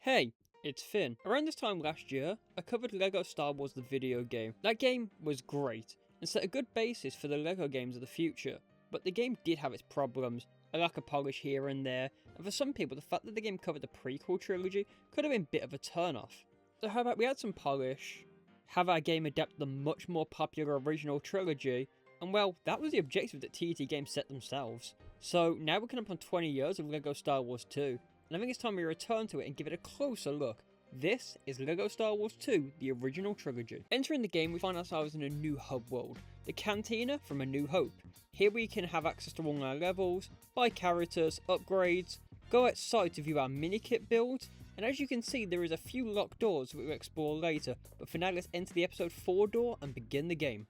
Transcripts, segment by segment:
Hey, it's Finn. Around this time last year, I covered LEGO Star Wars the video game. That game was great, and set a good basis for the LEGO games of the future, but the game did have its problems, a lack of polish here and there, and for some people the fact that the game covered the prequel trilogy could have been a bit of a turn-off. So how about we add some polish, have our game adapt the much more popular original trilogy, and well, that was the objective that TET Games set themselves. So now we're coming up on 20 years of LEGO Star Wars 2, and I think it's time we return to it and give it a closer look. This is LEGO Star Wars 2, the original trilogy. Entering the game, we find ourselves in a new hub world, the Cantina from A New Hope. Here we can have access to all our levels, buy characters, upgrades, go outside to view our mini-kit builds, and as you can see there is a few locked doors that we'll explore later, but for now let's enter the episode 4 door and begin the game.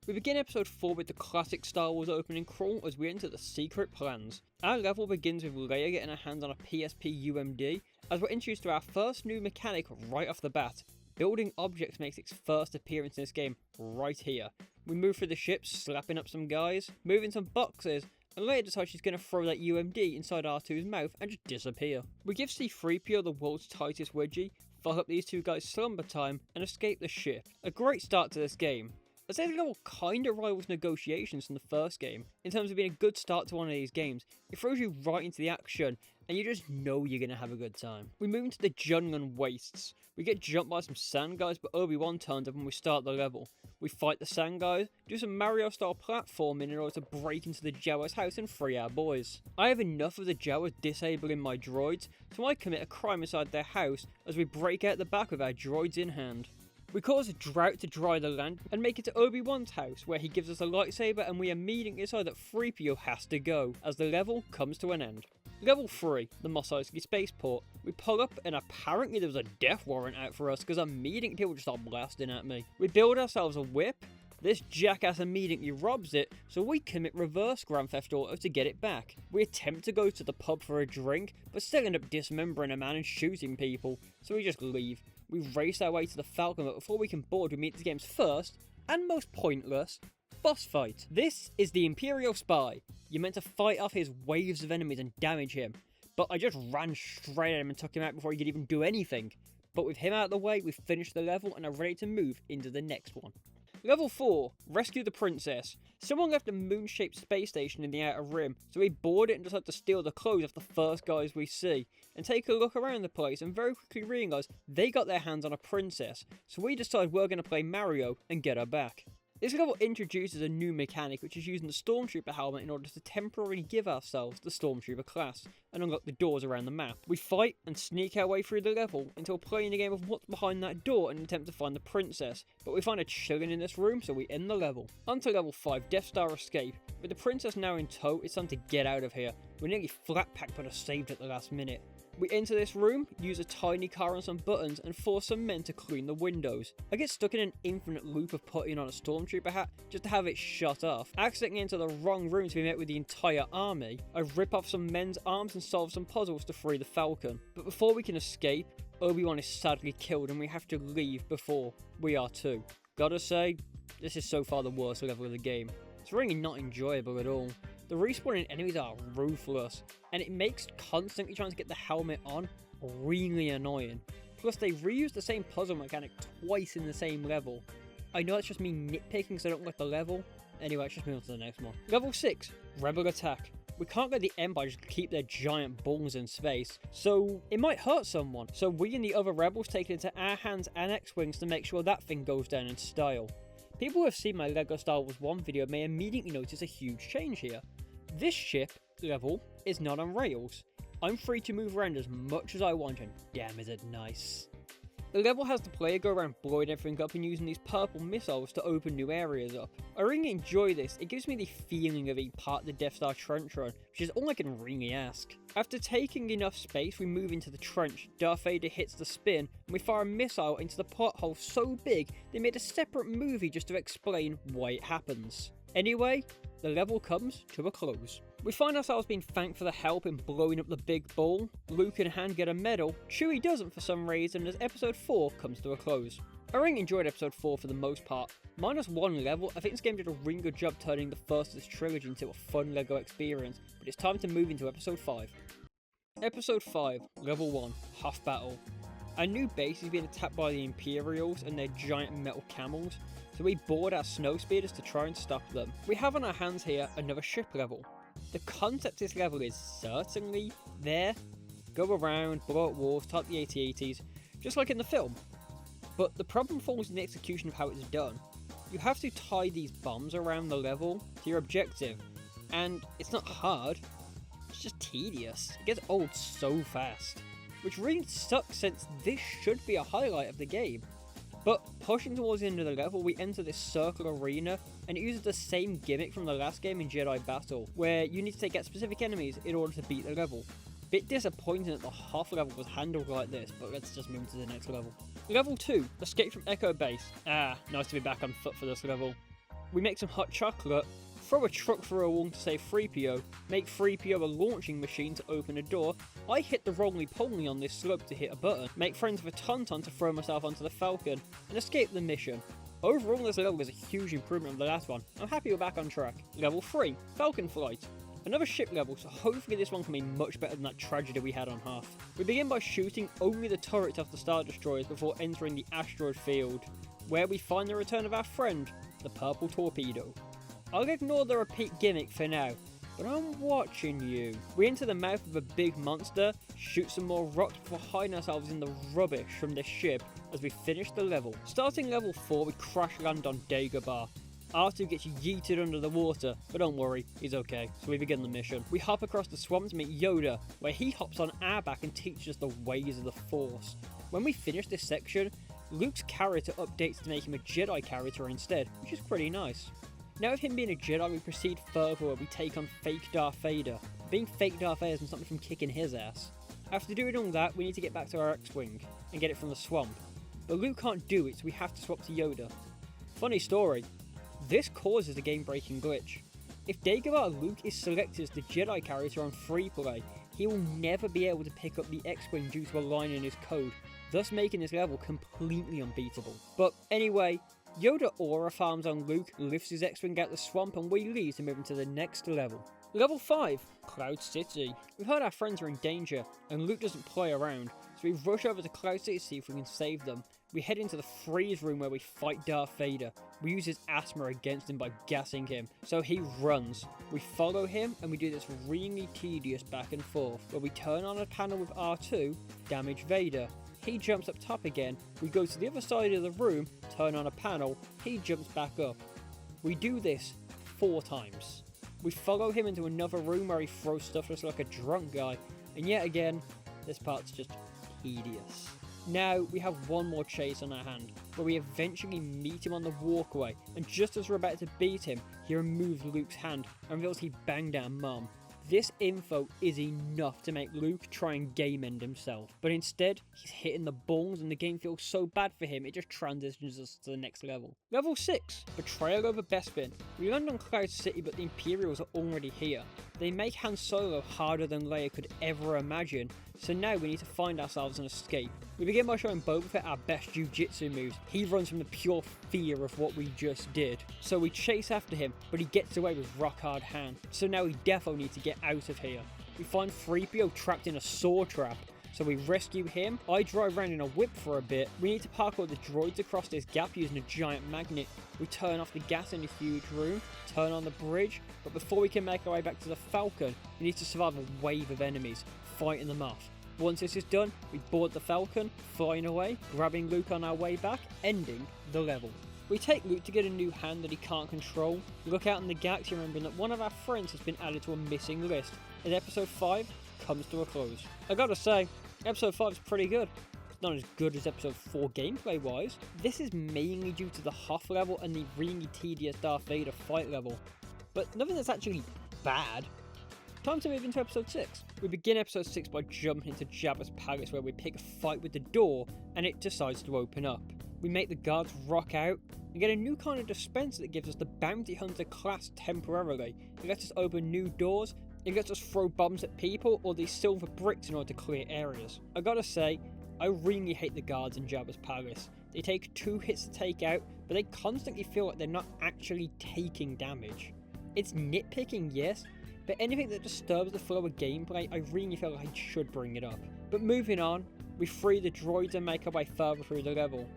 We begin episode 4 with the classic Star Wars opening crawl as we enter the secret plans. Our level begins with Leia getting her hands on a PSP UMD as we're introduced to our first new mechanic right off the bat. Building objects makes its first appearance in this game right here. We move through the ship, slapping up some guys, moving some boxes, and Leia decides she's going to throw that UMD inside R2's mouth and just disappear. We give C-3PO the world's tightest wedgie, fuck up these two guys' slumber time, and escape the ship. A great start to this game. I'd say the level kinda rivals Negotiations from the first game, in terms of being a good start to one of these games. It throws you right into the action, and you just know you're gonna have a good time. We move into the jungle and wastes. We get jumped by some sand guys, but Obi-Wan turns up and we start the level. We fight the sand guys, do some Mario style platforming in order to break into the Jawa's house and free our boys. I have enough of the Jawas disabling my droids, so I commit a crime inside their house as we break out the back with our droids in hand. We cause a drought to dry the land and make it to Obi-Wan's house where he gives us a lightsaber and we immediately decide that 3PO has to go as the level comes to an end. Level 3, the Mos Eisley spaceport. We pull up and apparently there was a death warrant out for us because immediately people just start blasting at me. We build ourselves a whip. This jackass immediately robs it, so we commit reverse Grand Theft Auto to get it back. We attempt to go to the pub for a drink, but still end up dismembering a man and shooting people, so we just leave. We race our way to the Falcon, but before we can board we meet the game's first, and most pointless, boss fight. This is the Imperial Spy. You're meant to fight off his waves of enemies and damage him, but I just ran straight at him and took him out before he could even do anything. But with him out of the way, we finished the level and are ready to move into the next one. Level 4, rescue the princess. Someone left a moon-shaped space station in the Outer Rim, so we board it and decide to steal the clothes of the first guys we see, and take a look around the place and very quickly realise they got their hands on a princess, so we decide we're going to play Mario and get her back. This level introduces a new mechanic which is using the Stormtrooper helmet in order to temporarily give ourselves the Stormtrooper class and unlock the doors around the map. We fight and sneak our way through the level until playing a game of what's behind that door and attempt to find the princess, but we find her chilling in this room so we end the level. On to level 5, Death Star Escape. With the princess now in tow, it's time to get out of here. We're nearly flat packed but are saved at the last minute. We enter this room, use a tiny car and some buttons, and force some men to clean the windows. I get stuck in an infinite loop of putting on a Stormtrooper hat just to have it shut off. Accidentally enter the wrong room to be met with the entire army. I rip off some men's arms and solve some puzzles to free the Falcon. But before we can escape, Obi-Wan is sadly killed and we have to leave before we are too. Gotta say, this is so far the worst level of the game. It's really not enjoyable at all. The respawning enemies are ruthless, and it makes constantly trying to get the helmet on really annoying. Plus they reuse the same puzzle mechanic twice in the same level. I know it's just me nitpicking because I don't like the level. Anyway, let's just move on to the next one. Level 6, Rebel Attack. We can't let the Empire just keep their giant balls in space, so it might hurt someone. So we and the other rebels take it into our hands and X-Wings to make sure that thing goes down in style. People who have seen my LEGO Star Wars 1 video may immediately notice a huge change here. This ship level is not on rails. I'm free to move around as much as I want and damn is it nice. The level has the player go around blowing everything up and using these purple missiles to open new areas up. I really enjoy this, it gives me the feeling of being part of the Death Star trench run, which is all I can really ask. After taking enough space, we move into the trench, Darth Vader hits the spin, and we fire a missile into the pothole so big they made a separate movie just to explain why it happens. Anyway, the level comes to a close. We find ourselves being thanked for the help in blowing up the big ball. Luke and Han get a medal, Chewie doesn't for some reason as episode 4 comes to a close. I really enjoyed episode 4 for the most part. Minus one level, I think this game did a really good job turning the first of this trilogy into a fun LEGO experience, but it's time to move into episode 5. Episode 5, Level 1, Huff Battle. Our new base is being attacked by the Imperials and their giant metal camels, so we board our snow speeders to try and stop them. We have on our hands here another ship level. The concept of this level is certainly there. Go around, blow up walls, type the AT-ATs, just like in the film. But the problem falls in the execution of how it's done. You have to tie these bombs around the level to your objective, and it's not hard, it's just tedious. It gets old so fast, which really sucks since this should be a highlight of the game. But pushing towards the end of the level, we enter this circle arena, and it uses the same gimmick from the last game in Jedi Battle, where you need to take out specific enemies in order to beat the level. Bit disappointing that the half level was handled like this, but let's just move to the next level. Level 2, Escape from Echo Base. Nice to be back on foot for this level. We make some hot chocolate, throw a truck through a wall to save 3PO, make 3PO a launching machine to open a door. I hit the roly-poly on this slope to hit a button, make friends with a Tauntaun to throw myself onto the Falcon, and escape the mission. Overall, this level is a huge improvement on the last one. I'm happy we're back on track. Level 3, Falcon Flight. Another ship level, so hopefully this one can be much better than that tragedy we had on Hoth. We begin by shooting only the turrets off the Star Destroyers before entering the asteroid field, where we find the return of our friend, the Purple Torpedo. I'll ignore the repeat gimmick for now, but I'm watching you. We enter the mouth of a big monster, shoot some more rocks before hiding ourselves in the rubbish from this ship as we finish the level. Starting level 4, we crash land on Dagobah. R2 gets yeeted under the water, but don't worry, he's okay, so we begin the mission. We hop across the swamp to meet Yoda, where he hops on our back and teaches us the ways of the Force. When we finish this section, Luke's character updates to make him a Jedi character instead, which is pretty nice. Now with him being a Jedi, we proceed further where we take on fake Darth Vader. Being fake Darth Vader isn't something from kicking his ass. After doing all that, we need to get back to our X-Wing and get it from the swamp. But Luke can't do it, so we have to swap to Yoda. Funny story. This causes a game-breaking glitch. If Dagobah Luke is selected as the Jedi character on free play, he will never be able to pick up the X-Wing due to a line in his code, thus making this level completely unbeatable. But anyway, Yoda aura farms on Luke, lifts his X-Wing out the swamp, and we leave to move into the next level. Level 5, Cloud City. We've heard our friends are in danger, and Luke doesn't play around, so we rush over to Cloud City to see if we can save them. We head into the freeze room where we fight Darth Vader. We use his asthma against him by gassing him, so he runs. We follow him, and we do this really tedious back and forth, where we turn on a panel with R2, damage Vader. He jumps up top again, we go to the other side of the room, turn on a panel, he jumps back up. We do this 4 times. We follow him into another room where he throws stuff just like a drunk guy, and yet again, this part's just tedious. Now we have one more chase on our hand, where we eventually meet him on the walkway, and just as we're about to beat him, he removes Luke's hand and reveals he banged our mum. This info is enough to make Luke try and game end himself, but instead he's hitting the balls and the game feels so bad for him it just transitions us to the next level. Level 6, Betrayal over Bespin. We land on Cloud City but the Imperials are already here. They make Han Solo harder than Leia could ever imagine, so now we need to find ourselves an escape. We begin by showing Boba Fett our best jiu-jitsu moves. He runs from the pure fear of what we just did. So we chase after him, but he gets away with rock hard Han. So now we defo need to get out of here. We find 3PO trapped in a saw trap, so we rescue him. I drive around in a whip for a bit. We need to parkour the droids across this gap using a giant magnet. We turn off the gas in a huge room, turn on the bridge, but before we can make our way back to the Falcon, we need to survive a wave of enemies, fighting them off. Once this is done, we board the Falcon, flying away, grabbing Luke on our way back, ending the level. We take Luke to get a new hand that he can't control. We look out in the galaxy remembering that one of our friends has been added to a missing list, and episode 5 comes to a close. I gotta say, episode 5 is pretty good. It's not as good as episode 4 gameplay wise. This is mainly due to the Hoth level and the really tedious Darth Vader fight level, but nothing that's actually bad. Time to move into episode 6. We begin episode 6 by jumping into Jabba's palace where we pick a fight with the door and it decides to open up. We make the guards rock out and get a new kind of dispenser that gives us the bounty hunter class temporarily. It lets us open new doors, it lets us throw bombs at people or these silver bricks in order to clear areas. I gotta say, I really hate the guards in Jabba's palace. They take 2 hits to take out, but they constantly feel like they're not actually taking damage. It's nitpicking, yes, but anything that disturbs the flow of gameplay, I really feel like I should bring it up. But moving on, we free the droids and make our way further through the level.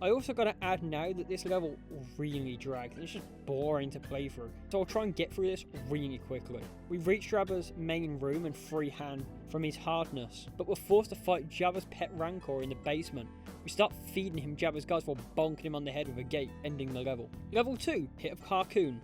I also gotta add now that this level really drags, and it's just boring to play through, so I'll try and get through this really quickly. We reach Jabba's main room and free Han from his hardness, but we're forced to fight Jabba's pet Rancor in the basement. We start feeding him Jabba's guards while bonking him on the head with a gate, ending the level. Level 2, Pit of Carcoon.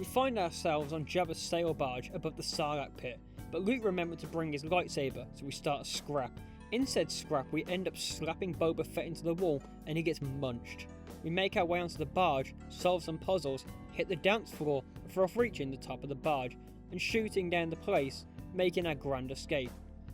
We find ourselves on Jabba's sail barge above the Sarlacc pit, but Luke remembered to bring his lightsaber, so we start a scrap. In said scrap, we end up slapping Boba Fett into the wall and he gets munched. We make our way onto the barge, solve some puzzles, hit the dance floor before reaching the top of the barge and shooting down the place, making our grand escape.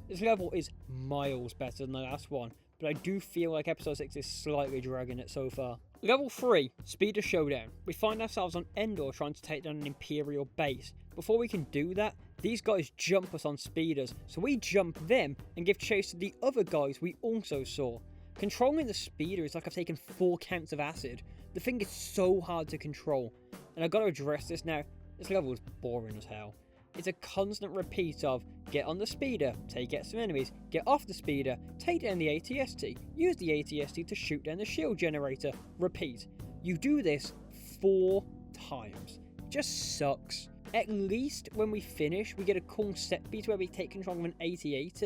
This level is miles better than the last one, but I do feel like episode 6 is slightly dragging it so far. Level 3, Speeder Showdown. We find ourselves on Endor trying to take down an Imperial base. Before we can do that, these guys jump us on speeders, so we jump them and give chase to the other guys we also saw. Controlling the speeder is like I've taken 4 counts of acid. The thing is so hard to control, and I've got to address this now. This level is boring as hell. It's a constant repeat of get on the speeder, take out some enemies, get off the speeder, take down the ATST, use the ATST to shoot down the shield generator, repeat. You do this 4 times. It just sucks. At least when we finish, we get a cool set piece where we take control of an AT-AT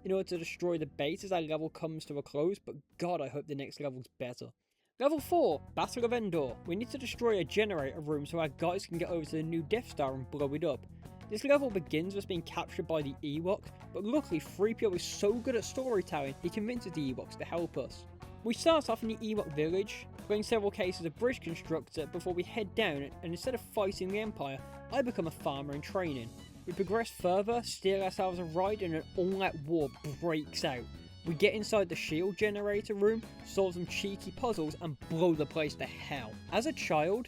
in order to destroy the base as our level comes to a close, but god, I hope the next level's better. Level 4, Battle of Endor. We need to destroy a generator room so our guys can get over to the new Death Star and blow it up. This level begins with us being captured by the Ewoks, but luckily 3PO is so good at storytelling, he convinces the Ewoks to help us. We start off in the Ewok village, playing several cases of bridge constructor before we head down, and instead of fighting the Empire, I become a farmer in training. We progress further, steal ourselves a ride, and an all-out war breaks out. We get inside the shield generator room, solve some cheeky puzzles, and blow the place to hell. As a child,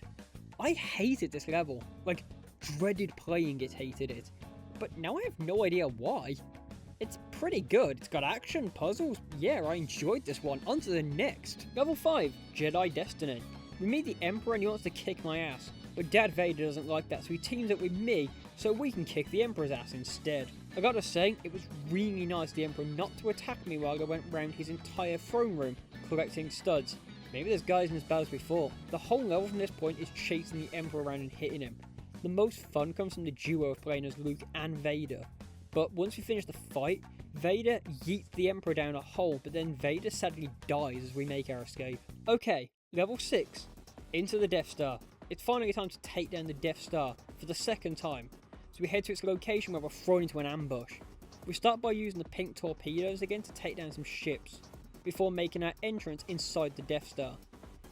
I hated this level. Like, dreaded playing it, hated it. But now I have no idea why. It's pretty good. It's got action, puzzles. Yeah, I enjoyed this one. On to the next. Level 5, Jedi Destiny. We meet the Emperor and he wants to kick my ass. But Dad Vader doesn't like that, so he teams up with me so we can kick the Emperor's ass instead. I gotta say, it was really nice of the Emperor not to attack me while I went round his entire throne room collecting studs. Maybe there's guys in his battles before. The whole level from this point is chasing the Emperor around and hitting him. The most fun comes from the duo of playing as Luke and Vader. But once we finish the fight, Vader yeets the Emperor down a hole, but then Vader sadly dies as we make our escape. Okay, level 6, into the Death Star. It's finally time to take down the Death Star for the second time. So we head to its location where we're thrown into an ambush. We start by using the pink torpedoes again to take down some ships, before making our entrance inside the Death Star.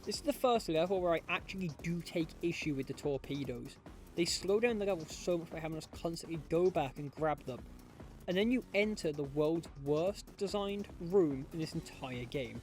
This is the first level where I actually do take issue with the torpedoes. They slow down the level so much by having us constantly go back and grab them. And then you enter the world's worst designed room in this entire game.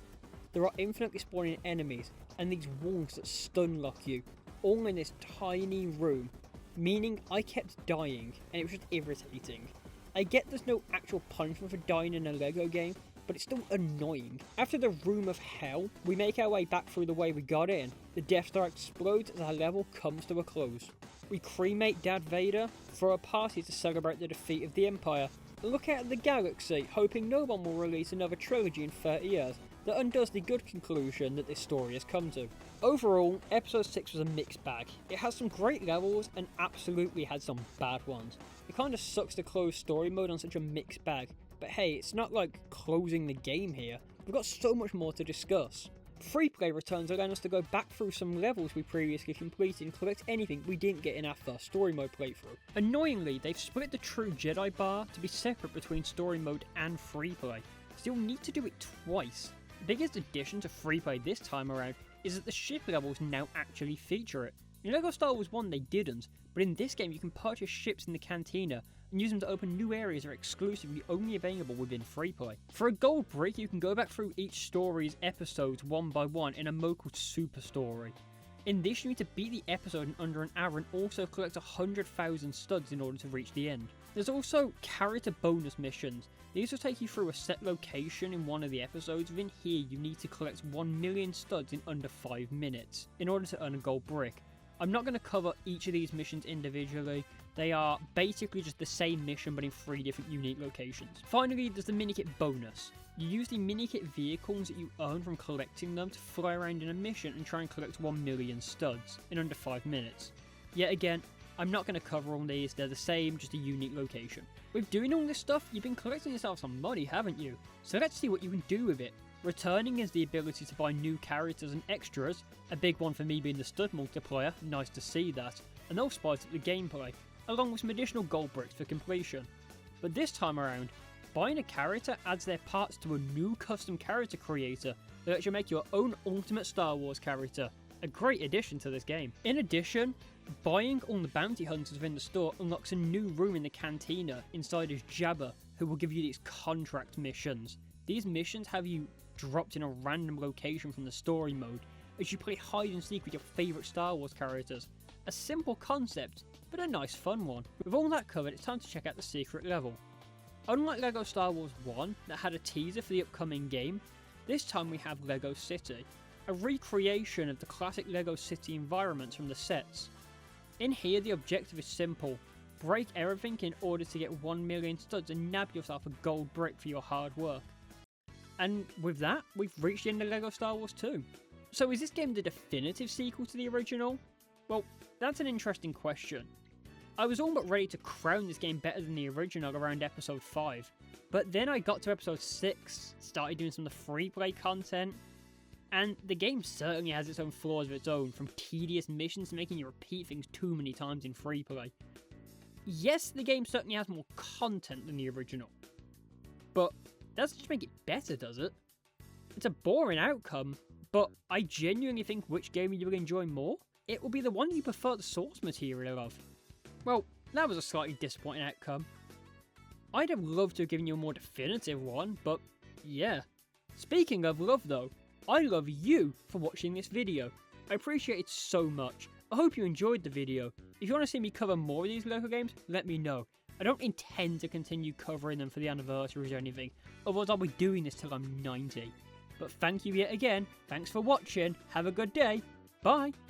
There are infinitely spawning enemies and these walls that stun lock you, all in this tiny room, meaning I kept dying and it was just irritating. I get there's no actual punishment for dying in a Lego game, but it's still annoying. After the Room of Hell, we make our way back through the way we got in. The Death Star explodes as our level comes to a close. We cremate Dad Vader, throw a party to celebrate the defeat of the Empire, and look out at the galaxy, hoping no one will release another trilogy in 30 years that undoes the good conclusion that this story has come to. Overall, episode 6 was a mixed bag. It has some great levels and absolutely had some bad ones. It kinda sucks to close story mode on such a mixed bag, but hey, it's not like closing the game here. We've got so much more to discuss. Free play returns allowing us to go back through some levels we previously completed and collect anything we didn't get in our first story mode playthrough. Annoyingly, they've split the True Jedi bar to be separate between story mode and free play, so you'll need to do it twice. The biggest addition to free play this time around is that the ship levels now actually feature it. In LEGO Star Wars 1 they didn't, but in this game you can purchase ships in the cantina and use them to open new areas that are exclusively only available within free play. For a gold brick, you can go back through each story's episodes one by one in a mode called Super Story. In this, you need to beat the episode in under an hour and also collect 100,000 studs in order to reach the end. There's also character bonus missions. These will take you through a set location in one of the episodes. Within here, you need to collect 1 million studs in under 5 minutes in order to earn a gold brick. I'm not going to cover each of these missions individually, They are basically just the same mission but in 3 different unique locations. Finally, there's the minikit bonus. You use the minikit vehicles that you earn from collecting them to fly around in a mission and try and collect 1 million studs in under 5 minutes. Yet again, I'm not going to cover all these, they're the same, just a unique location. With doing all this stuff, you've been collecting yourself some money, haven't you? So let's see what you can do with it. Returning is the ability to buy new characters and extras, a big one for me being the stud multiplier, nice to see that, and they'll spice up the gameplay, along with some additional gold bricks for completion. But this time around, buying a character adds their parts to a new custom character creator that lets you make your own ultimate Star Wars character, a great addition to this game. In addition, buying all the bounty hunters within the store unlocks a new room in the cantina inside as Jabba, who will give you these contract missions. These missions have you dropped in a random location from the story mode as you play hide and seek with your favourite Star Wars characters. A simple concept, but a nice fun one. With all that covered, it's time to check out the secret level. Unlike LEGO Star Wars 1 that had a teaser for the upcoming game, this time we have LEGO City, a recreation of the classic LEGO City environments from the sets. In here the objective is simple, break everything in order to get 1 million studs and nab yourself a gold brick for your hard work. And with that, we've reached the end of LEGO Star Wars 2. So is this game the definitive sequel to the original? Well, that's an interesting question. I was all but ready to crown this game better than the original around episode 5, but then I got to episode 6, started doing some of the free play content, and the game certainly has its own flaws of its own, from tedious missions to making you repeat things too many times in free play. Yes, the game certainly has more content than the original, but that doesn't just make it better, does it? It's a boring outcome, but I genuinely think which game you will enjoy more, it will be the one you prefer the source material of. Well, that was a slightly disappointing outcome. I'd have loved to have given you a more definitive one, but yeah. Speaking of love though, I love you for watching this video. I appreciate it so much. I hope you enjoyed the video. If you want to see me cover more of these LEGO games, let me know. I don't intend to continue covering them for the anniversaries or anything, otherwise I'll be doing this till I'm 90. But thank you yet again, thanks for watching, have a good day, bye!